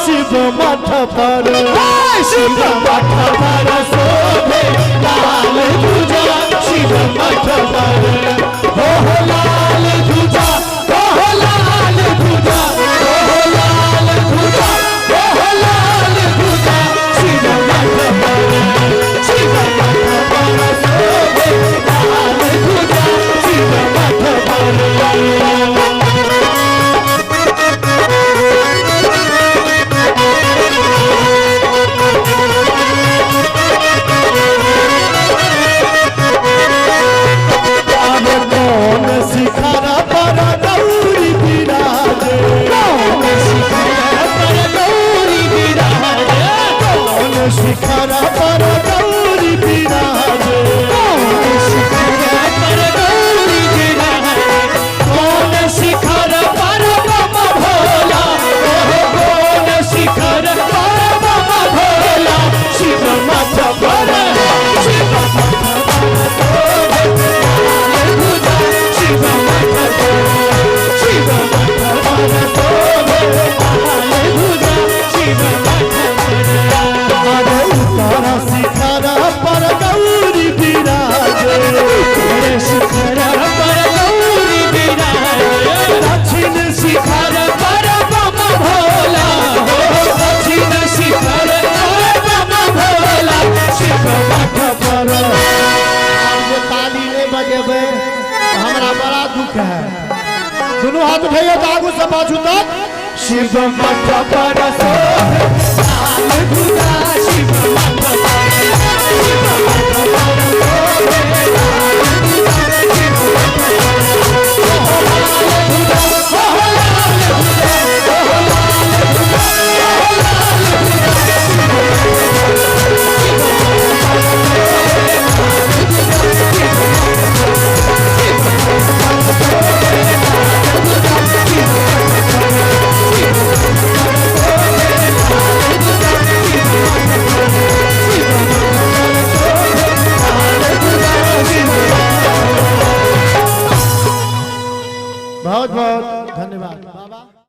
शिव मठ पर शिव मठ पर शोभे लाल ध्वजा शिव मठ पर हो लाल ध्वजा हो लाल ध्वजा हो लाल ध्वजा हो लाल ध्वजा शिव मठ पर शिव मठ पर शोभे लाल ध्वजा शिव मठ पर शिखरा पर गौरी विराजे कौन शिखरा पर गौरी विराजे कौन शिखरा पर गौरी विराजे कौन शिखरा पर गौरी विराजे कौन शिखर पर बम भोला कौन शिखर पर बम भोला शिव मठ पर शिव मठ शिखरा पर गौरी विराजे शिखरा पर गौरी विराजे दक्षिण शिखर पर बम भोला दक्षिण शिखर पर बम भोला शिव मठ पर ताली नहीं बजेबे हमरा बड़ा दुख है दोनों हाथ उठाइए आगू से बाजू तक शिव मठ पर शोभे लाल ध्वजा शिव मठ